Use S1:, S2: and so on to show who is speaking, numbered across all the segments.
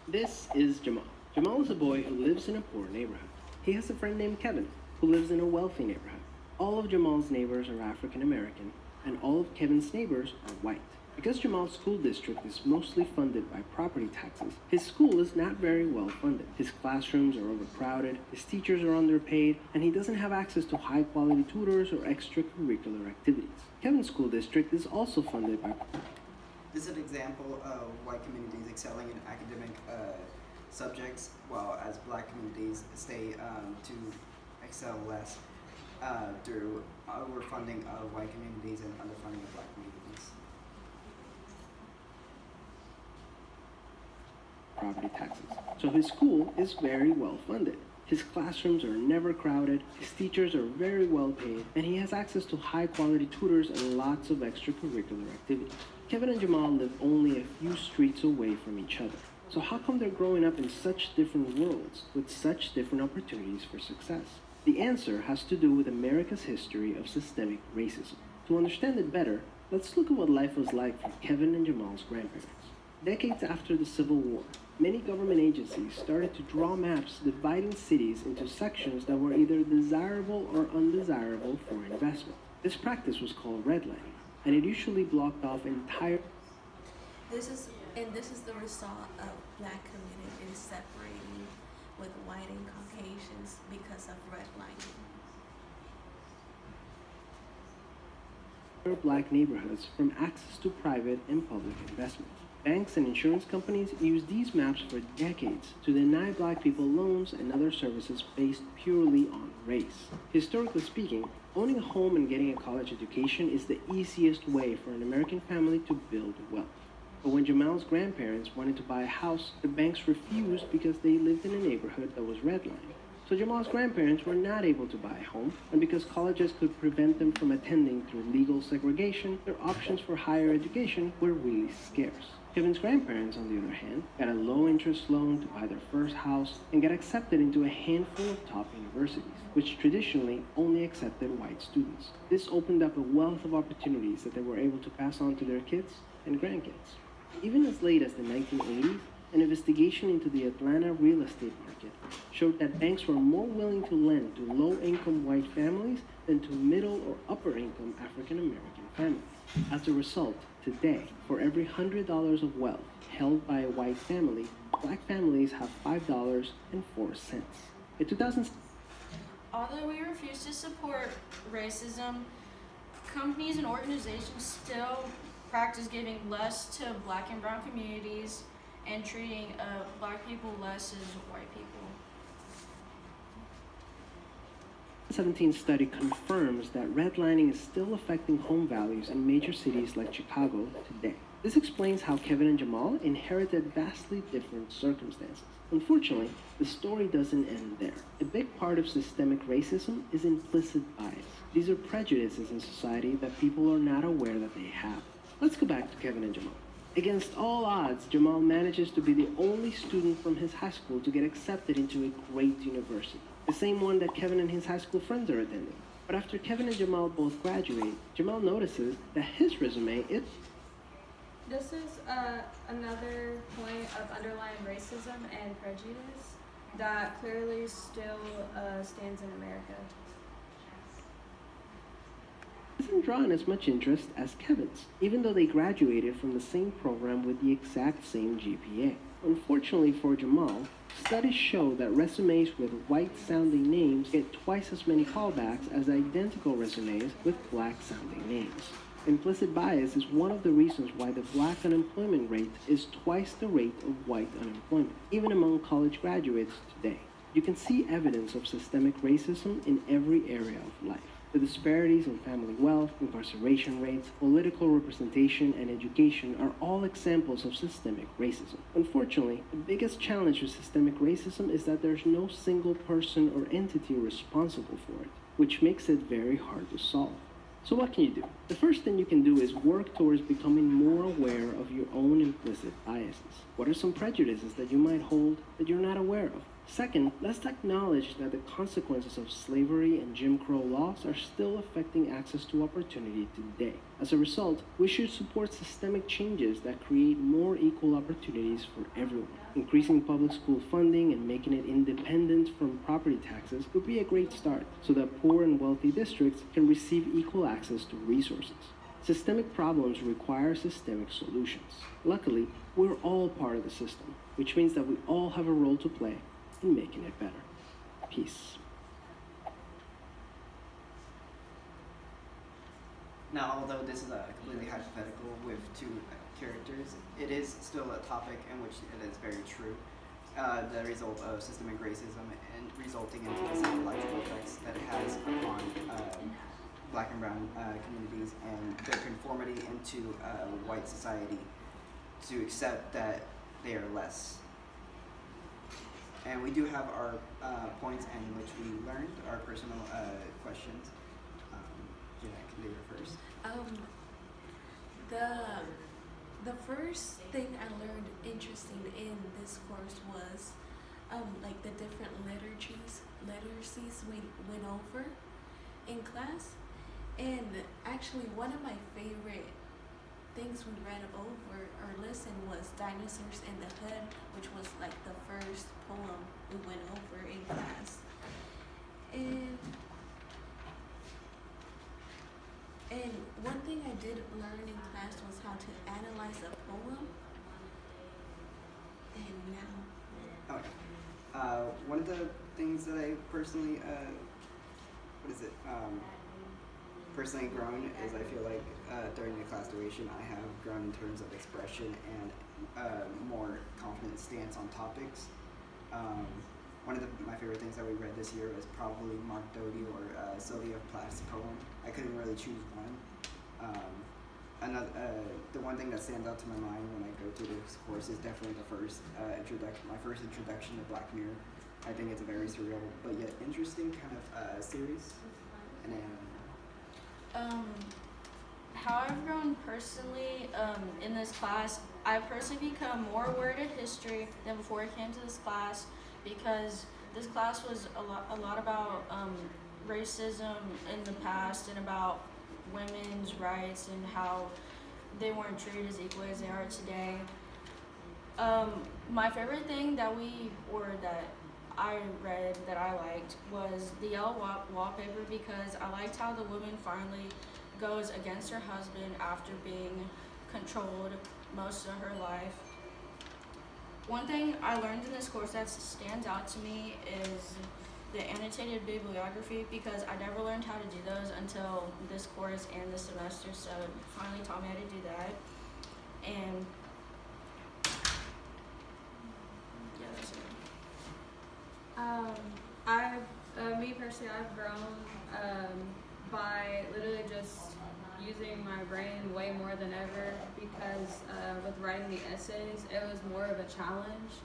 S1: This is Jamal. Jamal is a boy who lives in a poor neighborhood. He has a friend named Kevin who lives in a wealthy neighborhood. All of Jamal's neighbors are African American, and all of Kevin's neighbors are white. Because Jamal's school district is mostly funded by property taxes, his school is not very well funded. His classrooms are overcrowded, his teachers are underpaid, and he doesn't have access to high quality tutors or extracurricular activities. Kevin's school district is also funded by
S2: This is an example of white communities excelling in academic subjects, while as black communities stay to excel less through overfunding of white communities and underfunding of black communities.
S1: property taxes. So his school is very well funded. His classrooms are never crowded, his teachers are very well paid, and he has access to high quality tutors and lots of extracurricular activities. Kevin and Jamal live only a few streets away from each other. So how come they're growing up in such different worlds with such different opportunities for success? The answer has to do with America's history of systemic racism. To understand it better, let's look at what life was like for Kevin and Jamal's grandparents. Decades after the Civil War, many government agencies started to draw maps dividing cities into sections that were either desirable or undesirable for investment. This practice was called redlining, and it usually blocked off entire
S3: This is the result of black communities separating with white and Caucasians because of redlining.
S1: black neighborhoods from access to private and public investment. Banks and insurance companies used these maps for decades to deny black people loans and other services based purely on race. Historically speaking, owning a home and getting a college education is the easiest way for an American family to build wealth. But when Jamal's grandparents wanted to buy a house, the banks refused because they lived in a neighborhood that was redlined. So Jamal's grandparents were not able to buy a home, and because colleges could prevent them from attending through legal segregation, their options for higher education were really scarce. Kevin's grandparents, on the other hand, got a low-interest loan to buy their first house and got accepted into a handful of top universities, which traditionally only accepted white students. This opened up a wealth of opportunities that they were able to pass on to their kids and grandkids. Even as late as the 1980s, an investigation into the Atlanta real estate market showed that banks were more willing to lend to low-income white families than to middle or upper-income African-American families. As a result, today, for every $100 of wealth held by a white family, black families have $5.04. In 2000,
S4: Although we refuse to support racism, companies and organizations still practice giving less to black and brown communities and treating black people less as white people.
S1: 2017 study confirms that redlining is still affecting home values in major cities like Chicago today. This explains how Kevin and Jamal inherited vastly different circumstances. Unfortunately, the story doesn't end there. A big part of systemic racism is implicit bias. These are prejudices in society that people are not aware that they have. Let's go back to Kevin and Jamal. Against all odds, Jamal manages to be the only student from his high school to get accepted into a great university, the same one that Kevin and his high school friends are attending. But after Kevin and Jamal both graduate, Jamal notices that his resume is...
S5: This is another point of underlying racism and prejudice that clearly still stands in America.
S1: Isn't drawn as much interest as Kevin's, even though they graduated from the same program with the exact same GPA. Unfortunately for Jamal, studies show that resumes with white-sounding names get twice as many callbacks as identical resumes with black-sounding names. Implicit bias is one of the reasons why the black unemployment rate is twice the rate of white unemployment, even among college graduates today. You can see evidence of systemic racism in every area of life. The disparities in family wealth, incarceration rates, political representation, and education are all examples of systemic racism. Unfortunately, the biggest challenge with systemic racism is that there's no single person or entity responsible for it, which makes it very hard to solve. So what can you do? The first thing you can do is work towards becoming more aware of your own implicit biases. What are some prejudices that you might hold that you're not aware of? Second, let's acknowledge that the consequences of slavery and Jim Crow laws are still affecting access to opportunity today. As a result, we should support systemic changes that create more equal opportunities for everyone. Increasing public school funding and making it independent from property taxes would be a great start so that poor and wealthy districts can receive equal access to resources. Systemic problems require systemic solutions. Luckily, we're all part of the system, which means that we all have a role to play in making it better. Peace.
S2: Now, although this is a completely hypothetical with two characters, it is still a topic in which it is very true. The result of systemic racism and resulting into the psychological effects that it has upon black and brown communities and their conformity into white society to accept that they are less. And we do have our points in which we learned, our personal questions. Jeanette, can you go first?
S3: The first thing I learned interesting in this course was like the different literacies we went over in class. And actually one of my favorite things we read over or listened was Dinosaurs in the Hood, which was like the first poem we went over in class. And one thing I did learn in class was how to analyze a poem. And now.
S2: Okay. One of the things that I personally, personally grown is I feel like during the class duration I have grown in terms of expression and more confident stance on topics. One of my favorite things that we read this year was probably Mark Doty or Sylvia Plath's poem. I couldn't really choose one. The one thing that stands out to my mind when I go through this course is definitely my first introduction to Black Mirror. I think it's a very surreal but yet interesting kind of series. And
S4: how I've grown personally in this class, I've personally become more aware of history than before I came to this class, because this class was a lot about racism in the past and about women's rights and how they weren't treated as equally as they are today. My favorite thing that I read that I liked was the yellow wallpaper, because I liked how the woman finally goes against her husband after being controlled most of her life. One thing I learned in this course that stands out to me is the annotated bibliography, because I never learned how to do those until this course and this semester, so it finally taught me how to do that. And yeah, that's it.
S5: Me personally, I've grown by literally just using my brain way more than ever, because with writing the essays, it was more of a challenge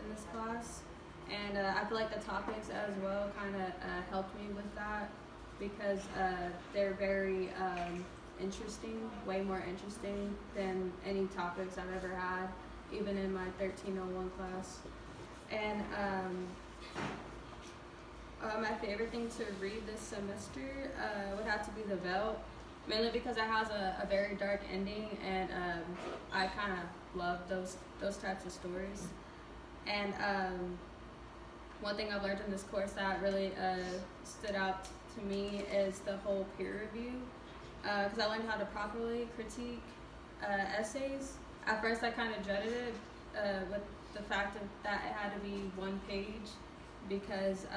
S5: in this class. And I feel like the topics as well kind of helped me with that, because they're very interesting, way more interesting than any topics I've ever had, even in my 1301 class. And my favorite thing to read this semester would have to be The Veldt, mainly because it has a very dark ending, and I kind of love those types of stories. And one thing I've learned in this course that really stood out to me is the whole peer review, because I learned how to properly critique essays. At first I kind of dreaded it with the fact that it had to be one page, because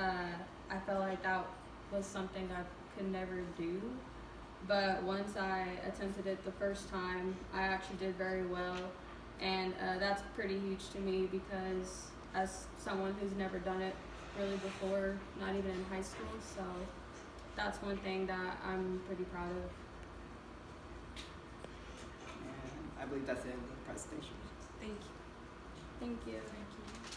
S5: I felt like that was something I could never do. But once I attempted it the first time, I actually did very well, and that's pretty huge to me, because as someone who's never done it really before, not even in high school, so that's one thing that I'm pretty proud of.
S2: I believe that's the end of the presentation.
S3: Thank you.
S5: Thank you.
S3: Thank you.